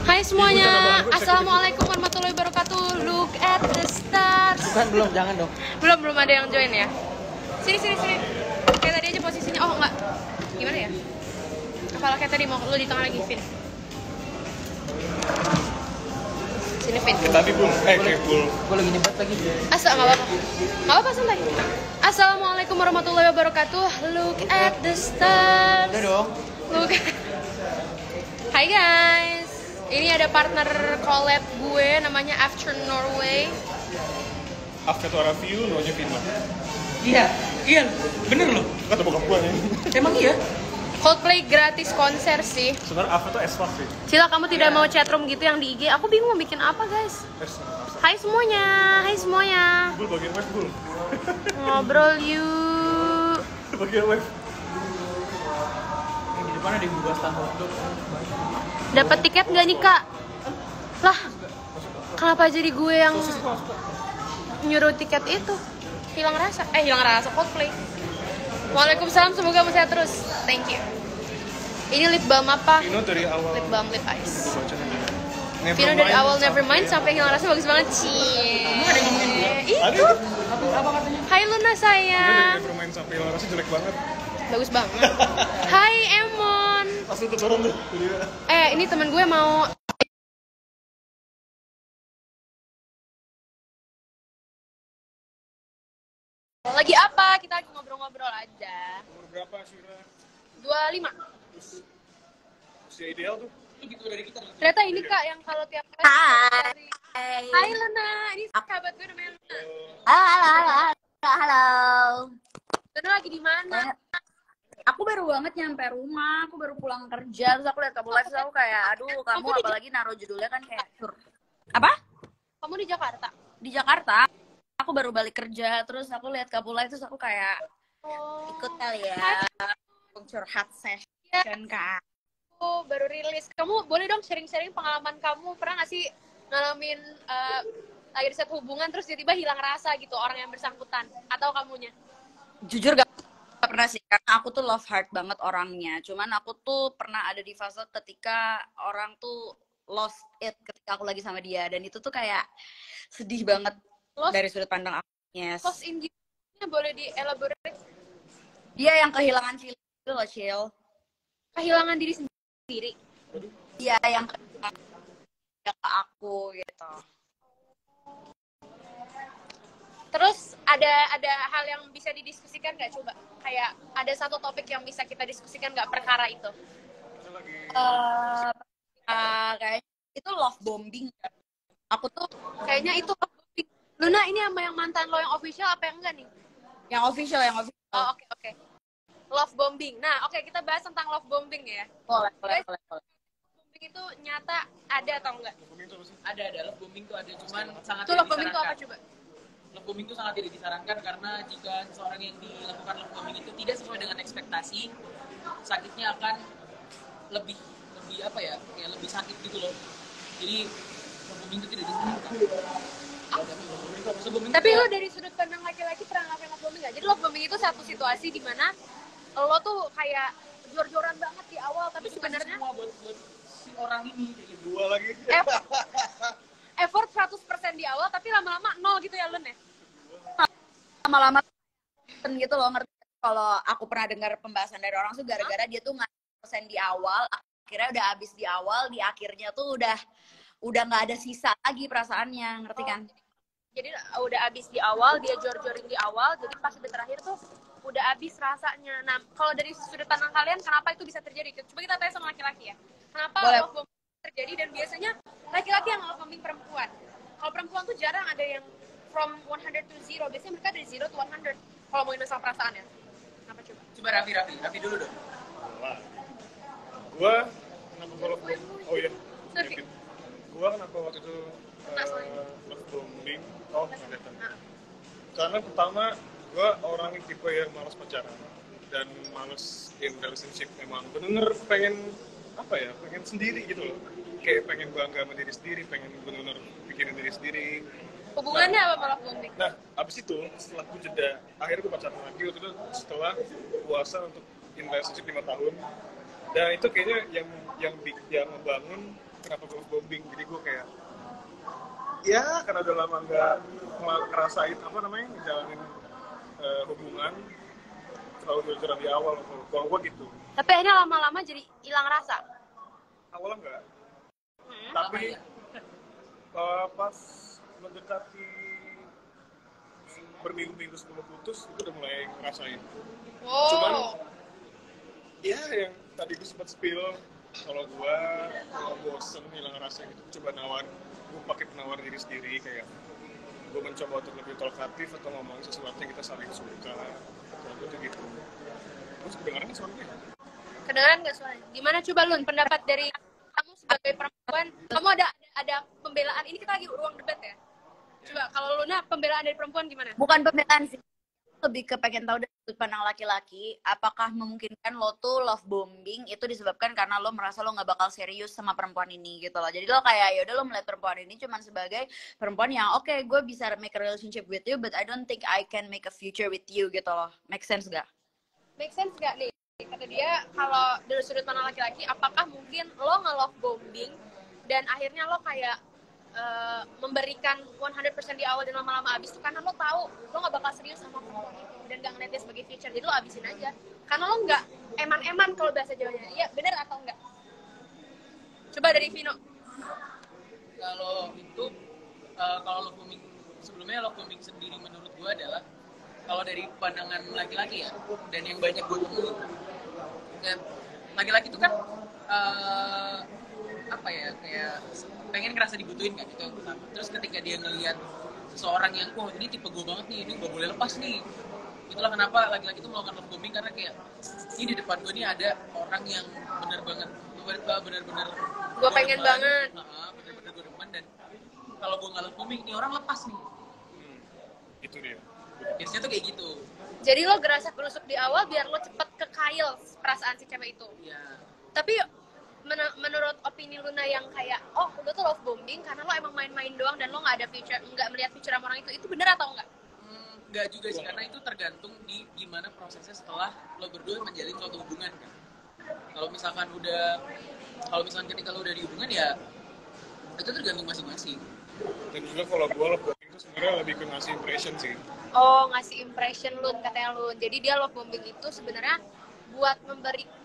Hai semuanya, assalamualaikum warahmatullahi wabarakatuh. Look at the stars. Belum, jangan dong. Belum ada yang join ya. Sini. Kayak tadi aja posisinya. Oh enggak. Gimana ya? Kepala kayak tadi mau lu di tengah lagi, Vin. Sini, Vin. Tadi belum. Full. Gue lagi nyebat lagi. Nggak apa-apa santai. Assalamualaikum warahmatullahi wabarakatuh. Look at the stars. Udah dong. Look. Hai guys. Ini ada partner collab gue namanya After Norway. After to review, no-nya Vino. Iya, bener loh. Kata bokap gue nih. Emang iya? Coldplay gratis konser sih. Sebenarnya After to S-Fuck sih. Sila kamu tidak mau chatroom gitu yang di IG. Aku bingung mau bikin apa guys. Hai semuanya. Bul, bagian wave, Bul. Ngobrol yuk. Bagian wave. Yang di depan ada yang buka stand hotdog. Dapat tiket nggak nih kak? Lah, kenapa jadi gue yang nyuruh tiket itu? Hilang rasa Coldplay. Waalaikumsalam, semoga kamu sehat terus. Thank you. Ini lip balm apa? Vino dari awal. Lip balm, lip ice. Nevermind Vino dari awal Nevermind sampai hilang rasa bagus banget. Itu. Apa katanya? Hai Luna Vino dari sayang. Nevermind sampai hilang rasa jelek banget. Bagus banget. Hai Emon. Langsung turun tuh. Ini temen gue mau. Lagi apa? Kita lagi ngobrol-ngobrol aja. Umur berapa, Syura? 25. Usia ideal tuh? Gitu dari kita. Ternyata ini kak yang kalau tiap kali Hai Luna, ini sahabat gue namanya Luna. Halo. Luna lagi di mana? Aku baru banget nyampe rumah, aku baru pulang kerja, terus aku lihat kamu live, terus aku kayak, aduh, kamu apalagi naruh judulnya kan kayak sur. Apa? Kamu di Jakarta? Di Jakarta. Aku baru balik kerja, terus aku lihat kamu live, terus aku kayak ikut kali ya, curhat session kan. Aku baru rilis. Kamu boleh dong sharing-sharing pengalaman kamu. Pernah nggak sih ngalamin lagi di satu hubungan terus tiba-tiba hilang rasa gitu orang yang bersangkutan atau kamunya? Jujur gak pernah sih, karena aku tuh love heart banget orangnya. Cuman aku tuh pernah ada di fase ketika orang tuh lost it ketika aku lagi sama dia, dan itu tuh kayak sedih banget dari sudut pandang aku. Yes. Lost in you-nya boleh di-elaborate? Dia yang kehilangan Cil itu loh, Cil. Kehilangan diri sendiri. Dia yang ke aku gitu. Terus ada hal yang bisa didiskusikan nggak, coba? Kayak ada satu topik yang bisa kita diskusikan nggak perkara itu? Kayak itu love bombing. Aku tuh Kayaknya itu love bombing. Luna, ini sama yang mantan lo yang official apa yang enggak nih? yang official. Oh, oke. Love bombing. Nah, oke, kita bahas tentang love bombing ya. Boleh. Love bombing itu nyata ada atau enggak? Ada love bombing tuh ada, cuman sangat Itu tidak love bombing itu apa disarankan. coba? Love bombing itu sangat tidak disarankan karena jika seseorang yang dilakukan love bombing itu tidak sesuai dengan ekspektasi, sakitnya akan lebih apa ya, kayak lebih sakit gitu loh. Jadi love bombing itu tidak disarankan. Tapi lo dari sudut pandang laki-laki pernah ngelakuin love bombing nggak? Jadi love bombing itu satu situasi di mana lo tuh kayak jor-joran banget di awal, tapi sebenarnya Semua buat si orang ini kayak gitu. Dua lagi. effort 100% di awal, tapi lama-lama nol gitu ya Lun ya? Lama-lama gitu loh, ngerti. Kalau aku pernah dengar pembahasan dari orang tuh gara-gara dia tuh 100% di awal, akhirnya udah habis di awal, di akhirnya tuh udah nggak ada sisa lagi perasaannya, ngerti kan? Jadi udah habis di awal, dia jor-jorin di awal, jadi pas udah terakhir tuh udah habis rasanya. Nah, kalau dari sudut pandang kalian, kenapa itu bisa terjadi? Coba kita tanya sama laki-laki ya. Kenapa love bombing terjadi, dan biasanya laki-laki yang love bombing perempuan. Kalau perempuan tuh jarang ada yang from 100 to 0. Biasanya mereka dari 0 to 100. Kalau mau masalah perasaan ya. Kenapa coba? Coba Raffi dulu dong. Gua kenapa gua love bombing? Oh iya. Sorry. Gua kenapa waktu itu love bombing? Oh, nggak. Karena pertama gue orang tipe yang malas pacaran dan malas in relationship. Emang bener-bener pengen sendiri gitu loh, kayak pengen bangga sama diri sendiri, pengen bener-bener pikirin diri sendiri. Hubungannya apa malah bombing? Nah, abis itu setelah gue jeda, akhirnya gue pacaran lagi waktu itu setelah puasa untuk in relationship 5 tahun. Dan itu kayaknya yang membangun kenapa gue bombing. Jadi gue kayak ya karena udah lama nggak ngerasain apa namanya ngejalanin hubungan terlalu jujur di awal kalau gue gitu. Tapi akhirnya lama-lama jadi hilang rasa. Awalnya enggak, tapi pas mendekati berminggu-minggu sebelum putus itu udah mulai ngerasain. Cuman ya yang tadi gue sempat spill kalau bosen hilang rasa gitu, coba gue pakai penawar diri sendiri, kayak gue mencoba untuk lebih talkatif atau ngomong sesuatu yang kita saling suka atau gitu. Terus kedengaran suaranya? Kedengaran nggak suaranya? Gimana coba Lun, pendapat dari kamu sebagai perempuan? Kamu ada pembelaan, ini kita lagi ruang debat ya? Coba kalau Luna, pembelaan dari perempuan gimana? Bukan pembelaan sih, lebih ke pengen tahu dari sudut pandang laki-laki, apakah memungkinkan lo tuh love bombing itu disebabkan karena lo merasa lo nggak bakal serius sama perempuan ini gitu loh. Jadi lo kayak ya udah lo melihat perempuan ini cuman sebagai perempuan yang oke, gue bisa make a relationship with you, but I don't think I can make a future with you gitu loh. Make sense gak? Make sense gak nih? Kata dia kalau dari sudut pandang laki-laki, apakah mungkin lo nge-love bombing dan akhirnya lo kayak memberikan 100% di awal dan lama-lama abis itu karena lo tahu lo gak bakal serius sama perempuan itu dan gak ngeliatnya sebagai future, jadi lo abisin aja karena lo gak eman-eman kalau bahasa Jawanya. Iya bener atau enggak? Coba dari Vino. Kalau itu kalau love bombing, sebelumnya love bombing sendiri menurut gue adalah kalau dari pandangan laki-laki ya, dan yang banyak gue temui kayak laki-laki itu kan apa ya, kayak pengen ngerasa dibutuhin kan, itu yang pertama. Terus ketika dia ngelihat seseorang yang wah ini tipe gue banget nih, ini gak boleh lepas nih, itulah kenapa laki-laki itu melakukan love bombing, karena kayak ini di depan gue nih ada orang yang benar-benar gue pengen banget, benar-benar gue demen, dan kalau gue nggak love bombing ini orang lepas nih. Itu dia biasanya tuh kayak gitu. Jadi lo gerasa-gerusuk di awal biar lo cepet kekail perasaan si cewek itu Ya. Tapi menurut opini Luna yang kayak oh lo tuh love bombing karena lo emang main-main doang dan lo nggak ada future, nggak melihat future sama orang itu benar atau enggak? Nggak juga sih, karena itu tergantung di gimana prosesnya setelah lo berdua menjalin suatu hubungan kan. Kalau misalkan ketika lo udah di hubungan ya itu tergantung masing-masing. Dan juga kalau gue love bombing itu sebenarnya lebih ke ngasih impression sih. Oh, ngasih impression Lun, katanya Lun. Jadi dia love bombing itu sebenarnya buat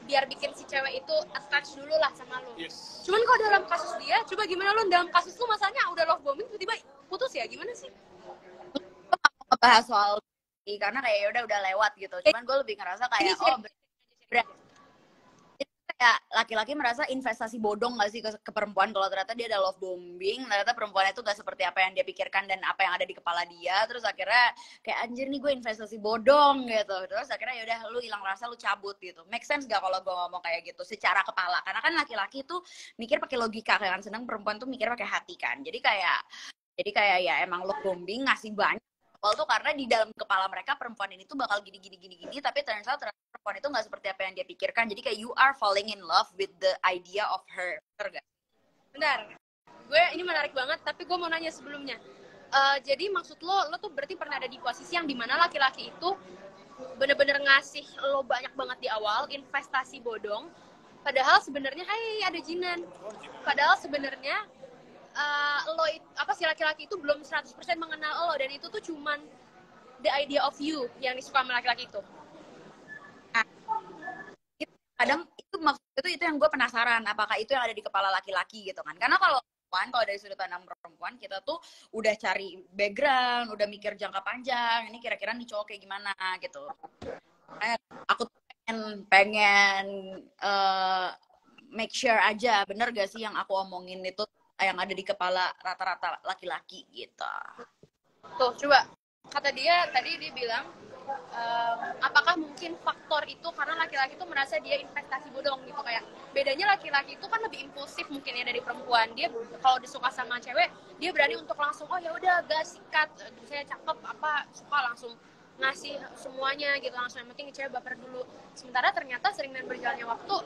biar bikin si cewek itu attach dulu lah sama lu. Yes. Cuman kalau dalam kasus dia, coba gimana Lun, dalam kasus lu masalahnya udah love bombing tiba-tiba putus ya, gimana sih? Ngebahas soal karena kayak udah lewat gitu. Cuman gue lebih ngerasa kayak kayak laki-laki merasa investasi bodong gak sih ke perempuan kalau ternyata dia ada love bombing, ternyata perempuan itu gak seperti apa yang dia pikirkan dan apa yang ada di kepala dia, terus akhirnya kayak anjir nih gue investasi bodong gitu, terus akhirnya yaudah lu hilang rasa, lu cabut gitu. Make sense gak kalau gue ngomong kayak gitu secara kepala? Karena kan laki-laki tuh mikir pakai logika kan, sedang perempuan tuh mikir pakai hati kan. Jadi kayak ya emang love bombing ngasih banyak awal tuh karena di dalam kepala mereka perempuan ini tuh bakal gini, tapi ternyata perempuan itu nggak seperti apa yang dia pikirkan. Jadi kayak you are falling in love with the idea of her. Bener gak? Bentar, gue ini menarik banget, tapi gue mau nanya sebelumnya. Jadi maksud lo tuh berarti pernah ada di posisi yang dimana laki-laki itu bener-bener ngasih lo banyak banget di awal, investasi bodong, padahal sebenarnya ada jinan. Padahal sebenarnya si laki-laki itu belum 100% mengenal lo, dan itu tuh cuman the idea of you yang disuka sama laki-laki itu. Nah, kadang itu maksud itu yang gue penasaran, apakah itu yang ada di kepala laki-laki gitu kan? Karena kalau dari sudut pandang perempuan, kita tuh udah cari background, udah mikir jangka panjang, ini kira-kira nih cowok kayak gimana gitu. Aku pengen make sure aja bener gak sih yang aku omongin itu yang ada di kepala rata-rata laki-laki gitu. Tuh, coba. Kata dia, tadi dia bilang, apakah mungkin faktor itu karena laki-laki itu merasa dia investasi bodong gitu, kayak bedanya laki-laki itu kan lebih impulsif mungkin ya dari perempuan. Dia kalau disuka sama cewek, dia berani untuk langsung, oh ya udah gas sikat, saya cakep apa suka langsung ngasih semuanya gitu, langsung, yang penting cewek baper dulu. Sementara ternyata sering dengan berjalannya waktu,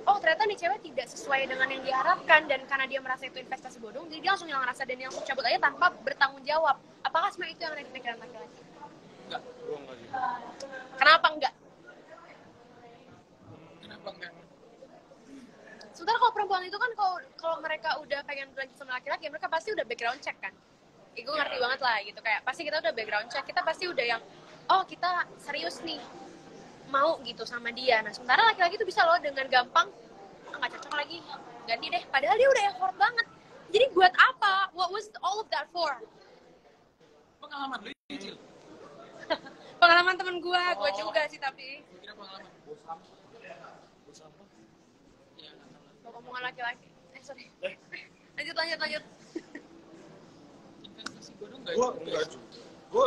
oh ternyata nih cewek tidak sesuai dengan yang diharapkan, dan karena dia merasa itu investasi bodong, jadi dia langsung hilang rasa dan dia langsung cabut aja tanpa bertanggung jawab. Apakah sebenarnya itu yang ada di pikiran laki-laki? Enggak, gue enggak gitu. Kenapa enggak? Kenapa enggak? sementara kalau perempuan itu kan kalau mereka udah pengen berlanjut sama laki-laki, mereka pasti udah background check kan. Gue ngerti banget lah gitu, kayak pasti kita udah background check, kita pasti udah yang oh kita serius nih mau gitu sama dia. Nah sementara laki-laki tuh bisa loh dengan gampang nggak cocok lagi, ganti deh, padahal dia udah effort banget. Jadi buat apa? What was all of that for? Pengalaman lu Cil? Pengalaman temen gue juga sih, tapi Kira pengalaman bos sampah ya nggak tahu lah. omongan laki-laki sorry lanjut Investasi bodong Gue enggak juga. Gue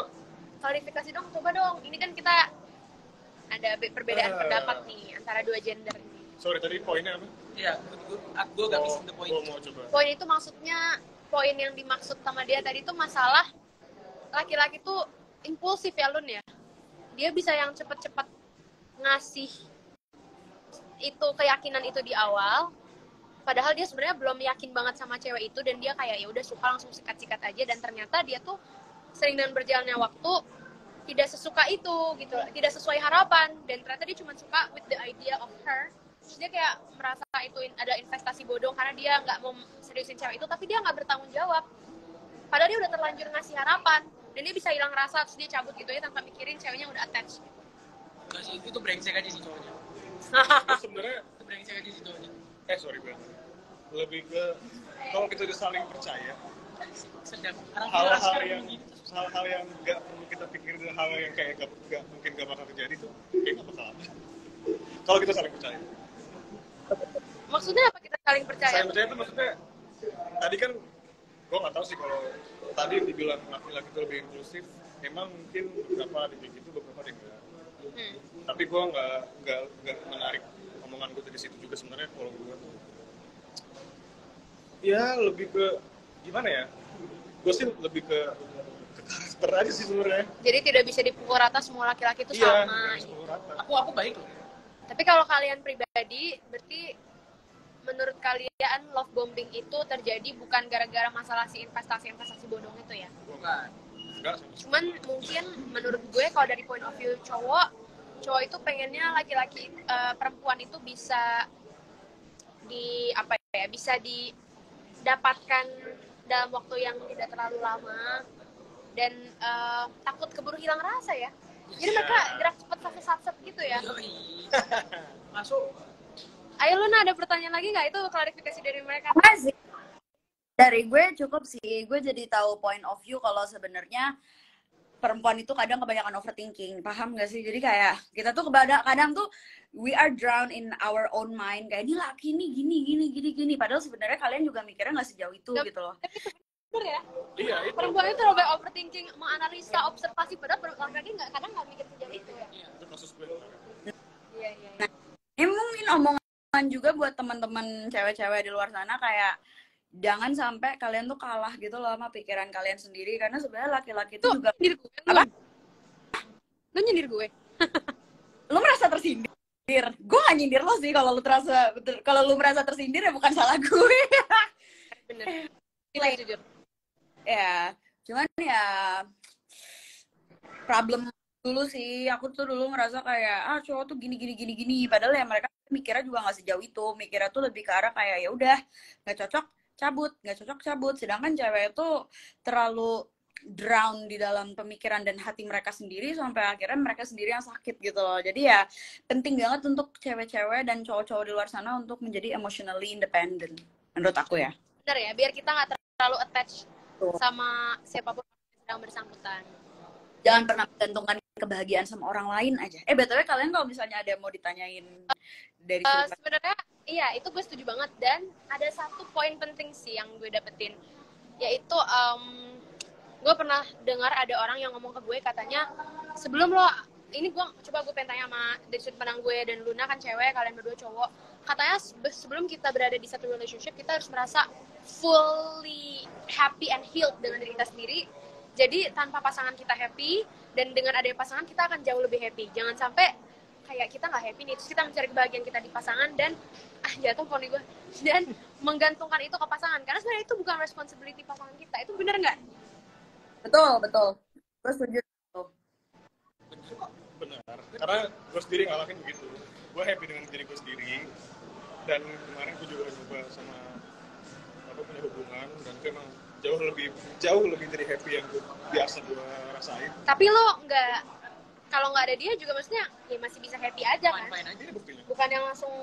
klarifikasi dong, coba dong, ini kan kita ada perbedaan pendapat nih antara dua gender ini. sorry tadi poinnya apa? Iya, gue gak bisa the point. Gue mau coba. Poin itu maksudnya poin yang dimaksud sama dia tadi tuh masalah laki-laki tuh impulsif ya Lun ya. Dia bisa yang cepet-cepet ngasih itu keyakinan itu di awal, padahal dia sebenarnya belum yakin banget sama cewek itu dan dia kayak ya udah suka langsung sikat-sikat aja, dan ternyata dia tuh sering dengan berjalannya waktu tidak sesuka itu gitu, tidak sesuai harapan, dan ternyata dia cuma suka with the idea of her. Terus dia kayak merasa itu ada investasi bodong karena dia nggak mau seriusin cewek itu, tapi dia nggak bertanggung jawab. Padahal dia udah terlanjur ngasih harapan, dan dia bisa hilang rasa, terus dia cabut gitu aja tanpa mikirin ceweknya udah attached. Enggak sih, itu brengsek aja sih cowoknya. Sebenarnya Itu brengsek aja sih cowoknya. sorry gue lebih ke kalau kita udah saling percaya, Sedang hal-hal yang nggak perlu kita pikirin dan hal yang kayak nggak mungkin nggak bakal terjadi tuh kayak nggak bakal ada. Kalau kita saling percaya. Maksudnya apa kita saling percaya? Saling percaya itu maksudnya tadi kan gue nggak tahu sih kalau tadi dibilang laki-laki itu lebih impulsif, emang mungkin beberapa ada kayak gitu, beberapa ada yang enggak. Tapi gue nggak menarik omongan gue dari situ juga sebenarnya. Kalau gue tuh ya lebih ke gimana ya, gue sih lebih ke karakter aja sih sebenarnya. Jadi tidak bisa dipukul rata semua laki-laki itu Iya, sama. sepuluh rata. Aku baik loh. Tapi kalau kalian pribadi, berarti menurut kalian love bombing itu terjadi bukan gara-gara masalah si investasi bodong itu ya? Bukan. Enggak sama. Cuman mungkin menurut gue kalau dari point of view cowok itu pengennya laki-laki perempuan itu bisa bisa didapatkan dalam waktu yang tidak terlalu lama, dan takut keburu hilang rasa ya. Jadi mereka gerak cepat satset gitu ya. Masuk. Ayo Luna, ada pertanyaan lagi nggak? Itu klarifikasi dari mereka. Masih. Dari gue cukup sih. Gue jadi tahu point of view kalau sebenarnya perempuan itu kadang kebanyakan overthinking. Paham gak sih? Jadi kayak kita tuh kadang tuh we are drowned in our own mind. Kayak ini laki nih gini. Padahal sebenarnya kalian juga mikirnya nggak sejauh itu gitu loh. Bener ya? Iya, itu. Perempuan itu terlalu overthinking, menganalisa, observasi, padahal laki-laki kadang nggak mikir sejauh itu ya. Itu kasus gue. Iya. Nah, ini mungkin omongan juga buat teman-teman cewek-cewek di luar sana, kayak jangan sampai kalian tuh kalah gitu loh sama pikiran kalian sendiri, karena sebenarnya laki-laki itu juga nyindir gue. apa? Lu nyindir gue. Lu merasa tersindir. Gue gak nyindir lo sih. Kalau lu merasa tersindir ya bukan salah gue. Bener. Gila jujur. Ya, cuman ya problem dulu sih. Aku tuh dulu ngerasa kayak cowok tuh gini. Padahal ya mereka mikirnya juga nggak sejauh itu. Mikirnya tuh lebih ke arah kayak ya udah nggak cocok cabut. Sedangkan cewek itu terlalu drown di dalam pemikiran dan hati mereka sendiri sampai akhirnya mereka sendiri yang sakit gitu loh. Jadi ya penting banget untuk cewek-cewek dan cowok-cowok di luar sana untuk menjadi emotionally independent menurut aku ya. Bener ya, biar kita nggak terlalu attach sama siapapun yang sedang bersangkutan. Jangan pernah menggantungkan kebahagiaan sama orang lain aja. BTW kalian kalau misalnya ada yang mau ditanyain dari sebenarnya iya, itu gue setuju banget. Dan ada satu poin penting sih yang gue dapetin, yaitu gue pernah dengar ada orang yang ngomong ke gue, katanya sebelum lo ini, gue pengen tanya sama dari sudut pandang gue dan Luna kan cewek, kalian berdua cowok, katanya sebelum kita berada di satu relationship kita harus merasa fully happy and healed dengan diri kita sendiri. Jadi tanpa pasangan kita happy, dan dengan adanya pasangan kita akan jauh lebih happy. Jangan sampai kayak kita nggak happy nih, terus kita mencari kebahagiaan kita di pasangan dan jatuh poni gue, dan menggantungkan itu ke pasangan, karena sebenarnya itu bukan responsibility pasangan kita. Itu benar nggak? Betul. Gue setuju. Benar. Karena gue sendiri ngalamin begitu. Gue happy dengan diri gue sendiri. Dan kemarin gue juga coba sama punya hubungan, dan itu emang jauh lebih dari happy yang biasa gue rasain. Tapi lo nggak, kalau nggak ada dia juga maksudnya ya masih bisa happy aja kan? Fine aja buktinya. Bukan yang langsung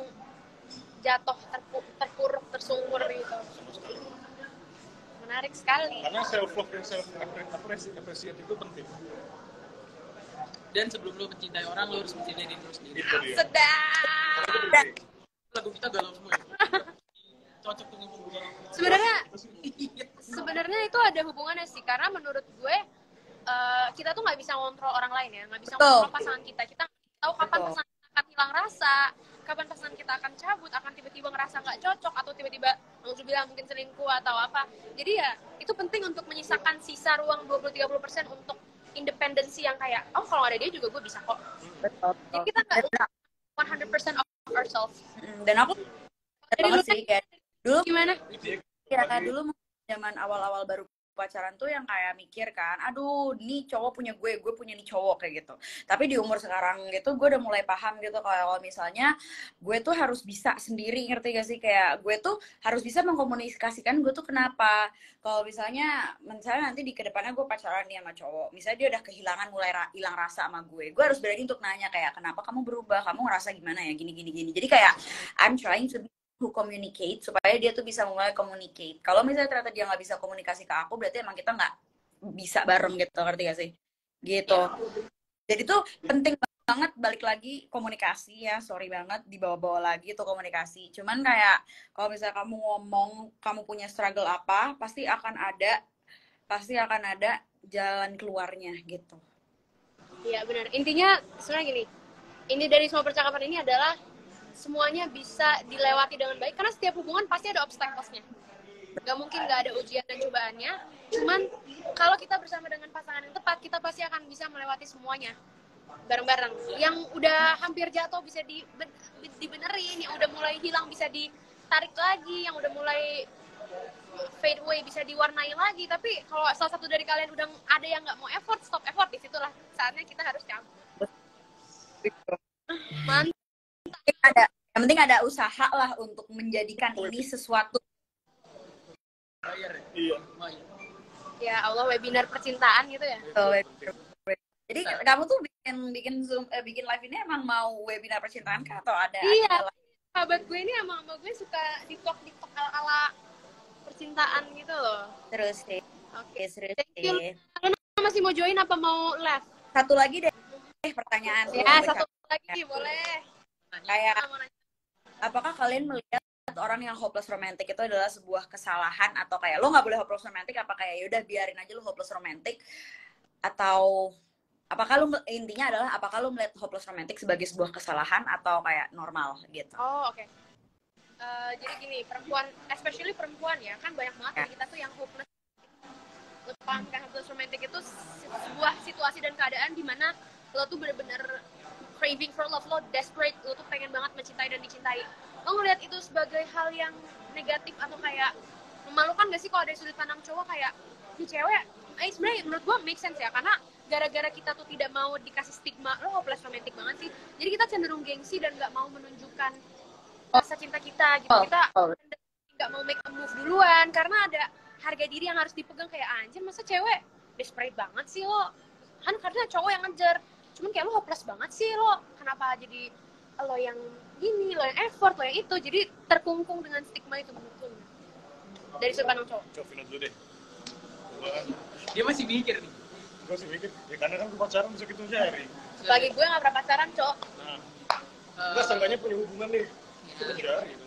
jatuh terpuruk tersungkur gitu. Menarik sekali. Karena self love dan self appreciate itu penting. Dan sebelum lo mencintai orang, lo harus mencintai diri lo sendiri. Sedap. Lagu kita galau semua ya. Cocok tuh ngomong galau. Sebenarnya itu ada hubungannya sih, karena menurut gue kita tuh nggak bisa ngontrol orang lain ya, nggak bisa ngontrol pasangan kita. Kita nggak tahu kapan pasangan kita akan hilang rasa, kapan pasangan kita akan cabut, akan tiba-tiba ngerasa nggak cocok, atau tiba-tiba bilang mungkin selingkuh atau apa. Jadi ya itu penting untuk menyisakan sisa ruang 20-30% untuk independensi yang kayak, oh kalau ada dia juga gue bisa kok. Betul. Jadi kita nggak 100% of ourselves. Dan aku banget sih kayak dulu gimana? Ya kayak dulu zaman awal-awal baru pacaran tuh yang kayak mikir kan, aduh nih cowok punya gue punya nih cowok kayak gitu. Tapi di umur sekarang gitu gue udah mulai paham gitu kalau misalnya gue tuh harus bisa sendiri, ngerti gak sih? Kayak gue tuh harus bisa mengkomunikasikan gue tuh kenapa. Kalau misalnya nanti di kedepannya gue pacaran nih sama cowok, misalnya dia udah kehilangan mulai hilang rasa sama gue harus berani untuk nanya kayak kenapa kamu berubah, kamu ngerasa gimana ya, gini. Jadi kayak I'm trying to communicate supaya dia tuh bisa mulai communicate. Kalau misalnya ternyata dia nggak bisa komunikasi ke aku, berarti emang kita nggak bisa bareng gitu, ngerti gak sih? Gitu. Jadi tuh penting banget, balik lagi komunikasi ya, sorry banget dibawa-bawa lagi tuh komunikasi. Cuman kayak kalau misalnya kamu ngomong kamu punya struggle apa, pasti akan ada jalan keluarnya gitu. Iya benar. Intinya sebenarnya gini, ini dari semua percakapan ini adalah semuanya bisa dilewati dengan baik, karena setiap hubungan pasti ada obstacle-nya. Gak mungkin gak ada ujian dan cobaannya. Cuman kalau kita bersama dengan pasangan yang tepat, kita pasti akan bisa melewati semuanya bareng-bareng. Yang udah hampir jatuh bisa dibenerin, yang udah mulai hilang bisa ditarik lagi, yang udah mulai fade away bisa diwarnai lagi. Tapi kalau salah satu dari kalian udah ada yang nggak mau effort, stop effort, disitulah saatnya kita harus cabut. Mantap. Yang penting ada usaha lah untuk menjadikan ini sesuatu. Iya. Ya Allah, webinar percintaan gitu ya. Jadi kamu tuh bikin Zoom, bikin live ini emang mau webinar percintaan kah atau ada? Iya. Sahabat gue ini sama gue suka TikTok ala percintaan gitu loh. Terus deh. Oke, serius deh. Kalian masih mau join apa mau live? Satu lagi deh pertanyaan. Ya, satu lagi boleh. Kayak apakah kalian melihat orang yang hopeless romantic itu adalah sebuah kesalahan, atau kayak lo nggak boleh hopeless romantic, apa kayak yaudah biarin aja lo hopeless romantic, atau apakah lo intinya adalah apakah lo melihat hopeless romantic sebagai sebuah kesalahan atau kayak normal gitu? Oh oke. Jadi gini, perempuan, especially perempuan ya, kan banyak banget ya. Kita tuh yang hopeless. Lo paham kan, hopeless romantic itu sebuah situasi dan keadaan di mana lo tuh bener-bener craving for love, lo desperate, lo tuh pengen banget mencintai dan dicintai. Lo ngeliat itu sebagai hal yang negatif atau kayak memalukan gak sih kalau dari sudut pandang cowok kayak ini cewek? Sebenarnya menurut gue make sense ya, karena gara-gara kita tuh tidak mau dikasih stigma lo hopeless romantic banget sih, jadi kita cenderung gengsi dan gak mau menunjukkan rasa cinta kita gitu. Kita gak mau make a move duluan karena ada harga diri yang harus dipegang. Kayak anjir, masa cewek desperate banget sih lo, kan karena cowok yang ngejar, cuman kayak lo hopeless banget sih lo, kenapa jadi lo yang gini, lo yang effort, lo yang itu, jadi terkungkung dengan stigma itu menurut lo dari sudut pandang cowok. Coba dulu deh. Dia masih mikir nih. Gue masih mikir, ya karena kan gue pacaran bisa gitu hari. Bagi gue gak pernah pacaran, cowok. Nah, gue seenggaknya punya hubungan nih. Itu jari gitu.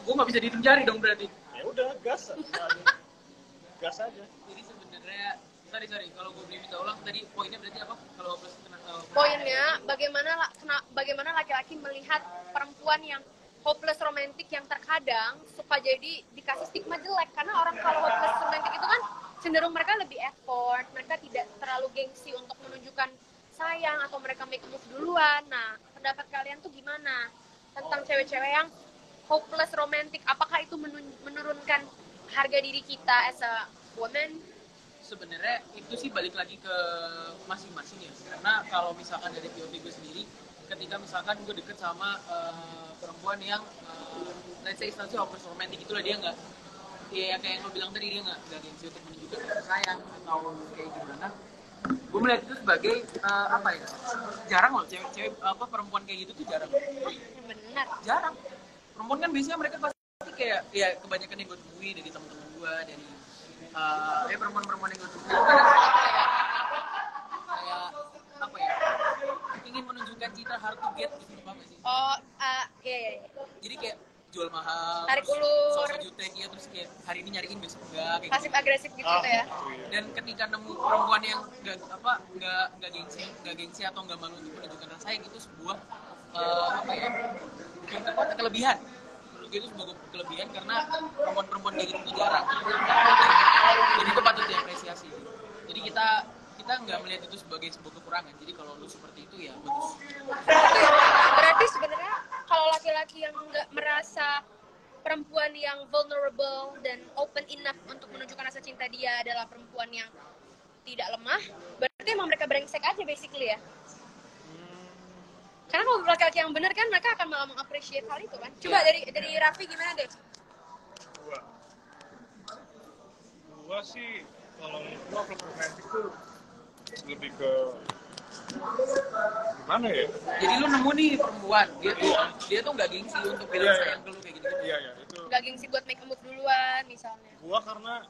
Gue gak bisa dihitung jari dong berarti. Ya udah, gas aja. Jadi sebenarnya sorry kalau gue boleh minta ulang tadi poinnya berarti apa? Kalau plus poinnya bagaimana laki-laki melihat perempuan yang hopeless romantic yang terkadang suka jadi dikasih stigma jelek, karena orang kalau hopeless romantic itu kan cenderung mereka lebih effort, mereka tidak terlalu gengsi untuk menunjukkan sayang atau mereka make a move duluan. Nah, pendapat kalian tuh gimana tentang cewek-cewek yang hopeless romantic? Apakah itu menurunkan harga diri kita as a woman? Sebenarnya itu sih balik lagi ke masing-masing ya. Karena kalau misalkan dari POV gue sendiri, ketika misalkan gue deket sama perempuan yang let's say statusnya over romantic itulah, dia nggak ya kayak yang lo bilang tadi, dia nggak gengsi untuk menunjukkan kasih sayang atau kayak gimana. Gue melihat itu sebagai apa ya, jarang loh cewek apa perempuan kayak gitu tuh jarang. Benar. Jarang. Perempuan kan biasanya mereka pasti kayak ya kebanyakan yang gue temui dari teman-teman gue, dari perempuan-perempuan yang gue temui kayak apa ya, ingin menunjukkan citra hard to get gitu, paham gak sih? Oh, iya. Jadi kayak jual mahal, Tarik ulur, sosok jutek ya, terus kayak hari ini nyariin besok enggak, kayak pasif gitu. agresif gitu ya. Dan ketika nemu perempuan yang nggak gengsi atau nggak malu untuk menunjukkan rasa sayang, itu sebuah apa ya, kelebihan. Menurut gue itu sebuah kelebihan karena perempuan-perempuan kayak gitu jarang. Jadi itu patut diapresiasi. Jadi kita nggak melihat itu sebagai sebuah kekurangan. Jadi kalau lu seperti itu ya bagus. Berarti sebenarnya kalau laki-laki yang nggak merasa perempuan yang vulnerable dan open enough untuk menunjukkan rasa cinta dia adalah perempuan yang tidak lemah, berarti emang mereka brengsek aja basically ya. Karena kalau laki-laki yang benar kan mereka akan malah mengapresiasi hal itu kan. Coba dari Raffi gimana deh? Gua sih kalau gua romantis tuh lebih ke gimana ya? Jadi lu nemu nih perempuan, dia tuh nggak gengsi untuk bilang sayang ke lu kayak gitu. Iya, itu. Nggak gengsi buat make a move duluan misalnya. Gua karena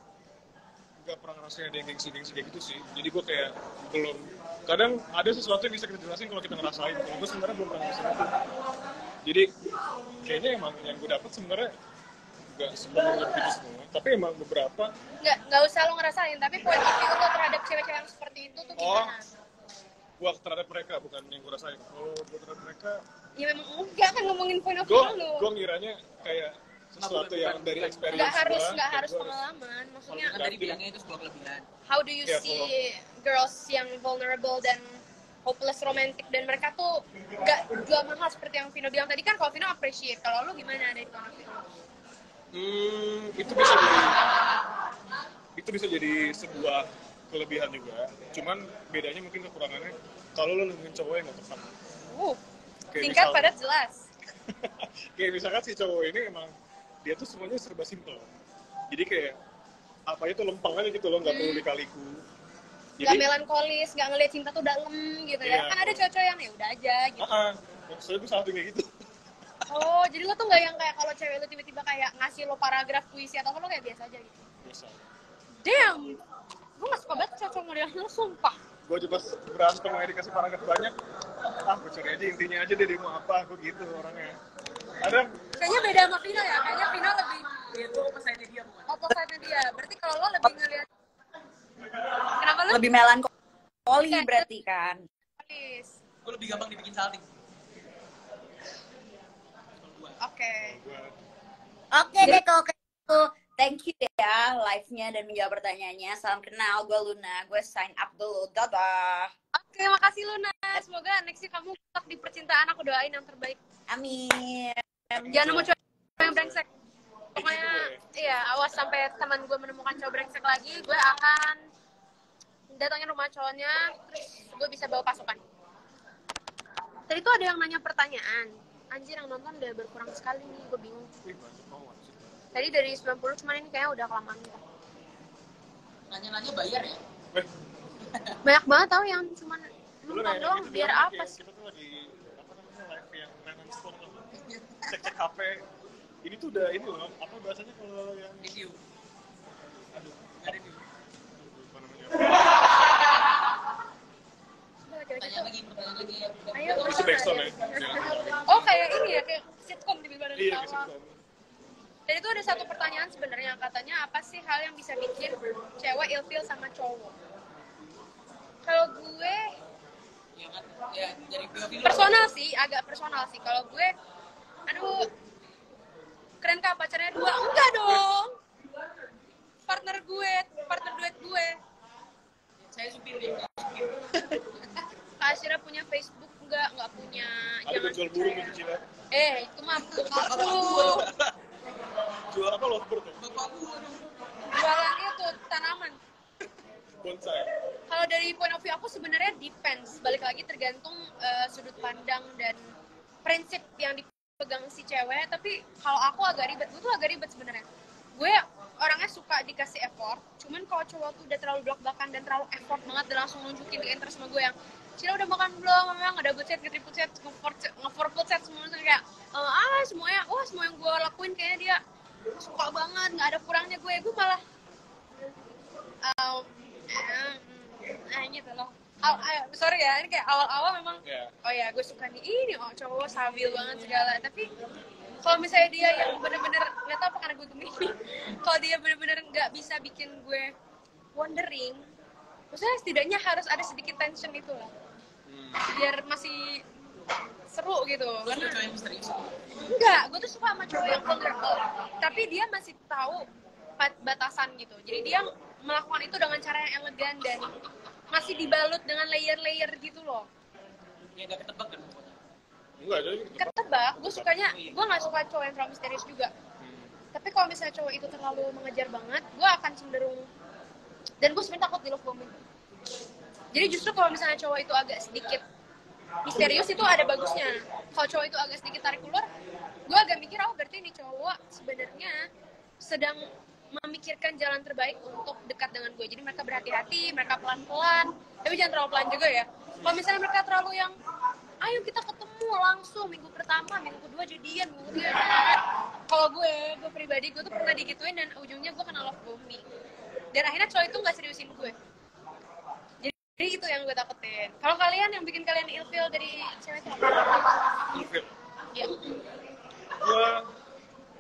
nggak pernah ngerasain ada yang gengsi kayak gitu sih. Jadi gua kayak belum. Kadang ada sesuatu yang bisa kita jelasin kalau kita ngerasain. Kalau gua sebenarnya belum pernah ngerasain itu. Jadi kayaknya emang yang gue dapet sebenarnya nggak sepenuhnya begitu semua. Tapi emang beberapa. Nggak usah lo ngerasain. Tapi point of view lo terhadap cewek-cewek yang seperti itu tuh gimana? Gua terhadap mereka, bukan yang gue rasain. Kalau gue terhadap mereka, ya memang enggak kan ngomongin point of view lo. Gue ngiranya kayak sesuatu yang dari experience nggak harus pengalaman. Maksudnya kan tadi bilangnya itu sebuah kelebihan. How do you see girls yang vulnerable dan hopeless romantic, dan mereka tuh nggak jual mahal seperti yang Vino bilang tadi kan. Kalau Vino appreciate, kalau lo gimana dari point of view? Itu bisa jadi sebuah kelebihan juga. Cuman bedanya mungkin kekurangannya kalau lo nemuin cowok yang nggak tepat. Singkat padat jelas. Kayak misalkan si cowok ini emang dia tuh semuanya serba simpel. Jadi kayak apa itu lempeng aja gitu loh, nggak perlu dikaliku. Nggak melankolis, nggak ngeliat cinta tuh dalam gitu ya. Kan ada cowok-cowok yang ya udah aja gitu. Maksudnya gue satu kayak gitu. Oh, jadi lo tuh nggak yang kayak kalau cewek lo tiba-tiba kayak ngasih lo paragraf puisi atau apa, lo kayak biasa aja gitu? Biasa. Damn! Gue nggak suka banget cowok model lo, sumpah. Gue coba berantem sama dikasih paragraf banyak. Gue cari aja intinya aja deh, dia mau apa, gue gitu orangnya. Ada? Kayaknya beda sama Vino ya, kayaknya Vino lebih Itu opposite dia bukan? opposite dia. Berarti kalau lo lebih ngeliat, kenapa lo? Lebih melankoli berarti kan. Please. Gue lebih gampang dibikin salting. Oke. Oke deh kalau kayak gitu. Thank you ya live-nya dan menjawab pertanyaannya. Salam kenal, gue Luna. Gue sign up dulu. Dadah. Oke, makasih Luna. Semoga nextnya kamu tetap di percintaan. Aku doain yang terbaik. Amin. Jangan nemu cowok yang brengsek. Pokoknya, iya, awas sampai teman gue menemukan cowok brengsek lagi, gue akan datangin rumah cowoknya, terus gue bisa bawa pasukan. Tadi tuh ada yang nanya pertanyaan. Anjir, yang nonton udah berkurang sekali nih, gue bingung. Tadi dari 90, cuman ini kayaknya udah kelamaan. Nanya-nanya bayar ya? Banyak banget tau yang cuman nonton doang, gitu biar apa sih? Kita tuh lagi, apa namanya, live yang Renan Store, cek-cek HP. Ini tuh udah ini loh, apa bahasanya kalau yang Review. Aduh, Nggak review. apa namanya? Pertanyaan lagi. Ayo, Itu backstone ya? Oh, kayak ini ya, kayak sitcom di badan Iya, ketawa. sitcom. Dan itu ada satu pertanyaan sebenarnya, katanya apa sih hal yang bisa bikin cewek ilfeel sama cowok? Kalau gue Ya kan? Ya dari POV lu. personal sih, agak personal sih. Kalau gue, aduh, keren kah pacarnya 2? Enggak dong. Partner duet gue. Saya supir dia. Kak Asyira punya Facebook? Enggak punya. Ada jual burung di Cicila. Itu mah aku. Jual apa lovebird ya? Bapak gua dong. Jualan itu tanaman. Bonsai. Kalau dari point of view aku sebenarnya depends. Balik lagi tergantung sudut pandang dan prinsip yang pegang si cewek, tapi kalau aku agak ribet. Gue tuh agak ribet sebenarnya. Gue orangnya suka dikasih effort, cuman kalau cowok tuh udah terlalu blak-blakan dan terlalu effort banget dan langsung nunjukin ke interest sama gue yang Cila udah makan belum, nggak double chat, nge-triple chat, nge-forward chat, semuanya kayak semuanya, semua yang gue lakuin kayaknya dia suka banget, nggak ada kurangnya gue malah gitu loh. Sorry ya, ini kayak awal-awal memang oh ya gue suka nih ini cowok stabil banget segala, tapi kalau misalnya dia yang bener-bener nggak tahu apa karena gue Gemini, kalau dia bener-bener nggak bisa bikin gue wondering, maksudnya setidaknya harus ada sedikit tension itu lah, biar masih seru gitu. Karena cowok yang misterius. Enggak, gue tuh suka sama cowok yang vulnerable, tapi dia masih tahu batasan gitu. Jadi dia melakukan itu dengan cara yang elegan dan masih dibalut dengan layer-layer gitu loh. Ya gak ketebak kan? Enggak ada ketebak. Gue sukanya, gue nggak suka cowok yang terlalu misterius juga. Tapi kalau misalnya cowok itu terlalu mengejar banget, gue akan cenderung, dan gue sebenarnya takut di love bombing. Jadi justru kalau misalnya cowok itu agak sedikit misterius itu ada bagusnya. Kalau cowok itu agak sedikit tarik ulur, gue agak mikir berarti ini cowok sebenarnya sedang memikirkan jalan terbaik untuk dekat dengan gue. Jadi mereka berhati-hati, mereka pelan-pelan, tapi jangan terlalu pelan juga ya. Kalau misalnya mereka terlalu yang ayo kita ketemu langsung minggu pertama, minggu kedua jadian, minggu ketiga. Kalau gue pribadi, gue tuh pernah digituin dan ujungnya gue kena love bombing. Dan akhirnya cowok itu nggak seriusin gue. Jadi itu yang gue takutin. Kalau kalian yang bikin kalian ilfeel dari cewek itu apa? Ilfeel? Iya. Gue,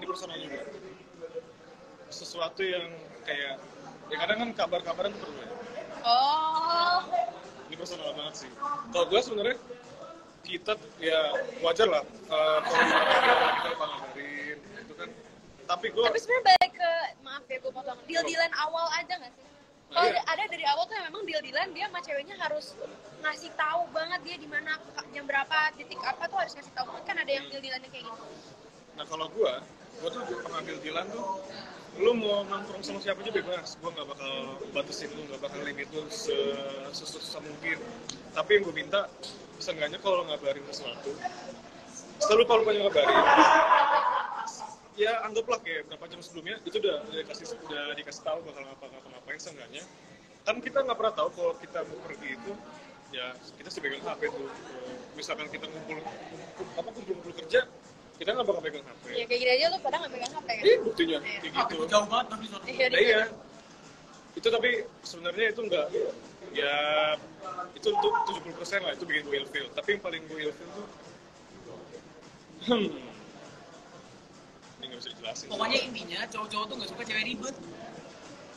ini personal juga. Sesuatu yang kayak, ya kadang kan kabar-kabaran tuh perlu ya. Oh. Ini personal banget sih. Kalau gue sebenarnya kita ya wajar lah kalau kita ngabarin itu kan. Tapi sebenarnya balik ke maaf ya gue potong. Deal-dealan awal aja nggak sih? Kalau ada dari awal tuh memang deal-dealan dia sama ceweknya harus ngasih tahu banget dia di mana jam berapa titik apa tuh harus ngasih tahu. Kan ada yang deal-dealannya kayak gitu. Nah kalau gue tuh pernah deal-dealan tuh lu mau nongkrong sama siapa aja bebas, gue nggak bakal batasin lu, nggak bakal limit lu sesusah mungkin. Tapi yang gue minta seenggaknya kalau ngabarin sesuatu, selalu kalau punya ngabarin, ya anggaplah kayak berapa jam sebelumnya itu udah dikasih tahu bakal ngapain seenggaknya. Kan kita nggak pernah tahu kalau kita mau pergi itu, ya kita sih pegang HP tuh. Misalkan kita kumpul kerja, kita nggak bakal pegang HP. Ya kayak gini aja lu pada nggak pegang HP kan? Buktinya kayak gitu. Jauh banget tapi Iya. Itu tapi sebenarnya itu enggak, ya itu untuk 70% lah itu bikin gue ilfeel. Tapi yang paling gue ilfeel tuh, ini nggak bisa dijelasin. Pokoknya intinya cowok-cowok tuh nggak suka cewek ribet.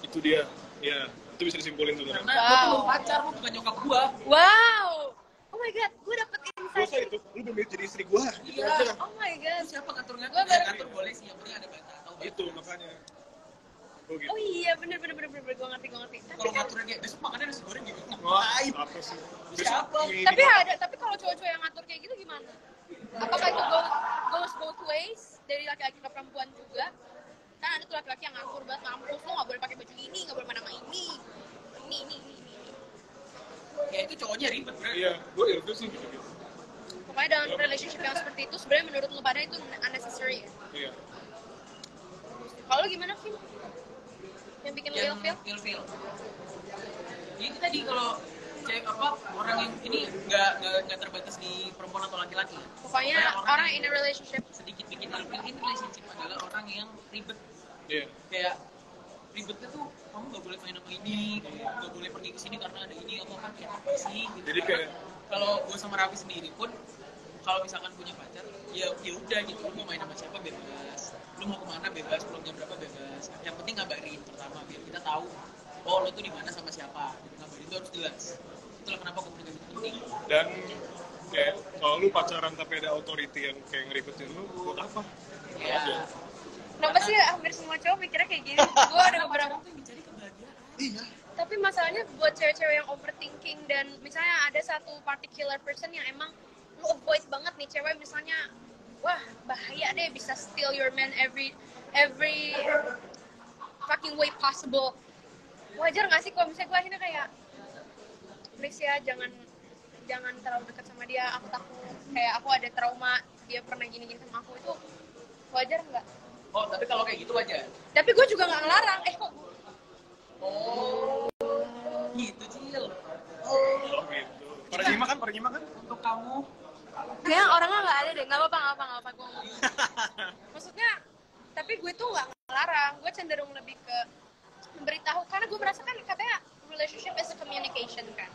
Itu dia, ya itu bisa disimpulin tuh. Karena gue tuh pacar, lu bukan nyokap gua. Wow. Oh my god, gue dapet insight. Masa itu, lu belum jadi istri gue, gitu Iya. aja. Oh my god. Siapa ngatur-ngatur? Gua baru- Ngatur boleh sih, yang penting ada batas. Itu makanya. Oh gitu. Oh iya, bener gue ngerti. Tapi Kalau kan, ngaturnya kayak besok makannya nasi goreng gitu. Wah, Ngapain? apa sih? Siapa? tapi kalau cowok-cowok yang ngatur kayak gitu gimana? Apakah itu goes both ways dari laki-laki ke perempuan juga? Kan ada tuh laki-laki yang ngatur banget, ngampus lo nggak boleh pakai baju ini, nggak boleh main sama ini. Ya itu cowoknya ribet, bro. Iya, gue ilfeel sih gitu. Pokoknya dalam relationship yang seperti itu sebenarnya menurut lu pada itu unnecessary. Iya. Kalau lu gimana Vin? Yang bikin lu Yang ilfeel? Ya itu tadi kalau cewek orang yang ini nggak terbatas di perempuan atau laki-laki. Pokoknya orang in a relationship. Sedikit bikin ilfeel in relationship adalah orang yang ribet. Iya. Kayak ribetnya tuh kamu nggak boleh main sama ini, kamu nggak boleh pergi ke sini karena ada ini atau apa kayak apa sih gitu. Jadi kayak Kalau gue sama Raffi sendiri pun kalau misalkan punya pacar ya udah gitu, lu mau main sama siapa bebas, lu mau kemana bebas, pulang jam berapa bebas, yang penting ngabarin pertama biar kita tahu oh lo tuh di mana sama siapa, ngabarin itu harus jelas. Itulah kenapa komunikasi itu penting. dan kayak kalau lu pacaran tapi ada authority yang kayak ngeribetin lu, buat apa? Ya. Kenapa sih hampir semua cowok mikirnya kayak gini? Gue ada beberapa. Tuh mencari kebahagiaan. Iya. Tapi masalahnya buat cewek-cewek yang overthinking dan misalnya ada satu particular person yang emang lu avoid banget nih cewek misalnya, wah bahaya deh bisa steal your man every fucking way possible. Wajar nggak sih kalau misalnya gue akhirnya kayak, please ya jangan terlalu dekat sama dia, aku takut kayak aku ada trauma dia pernah gini-gini sama aku itu wajar nggak? Oh, tapi kalau kayak gitu wajar. Tapi gue juga nggak ngelarang. Kok Oh, gitu Cil. Oh gitu. Pernyimak kan? Untuk kamu, kayak orangnya nggak ada deh. Nggak apa-apa gue ngomong. Maksudnya, tapi gue tuh nggak ngelarang. Gue cenderung lebih ke memberitahu karena gue merasa kan katanya relationship is a communication kan.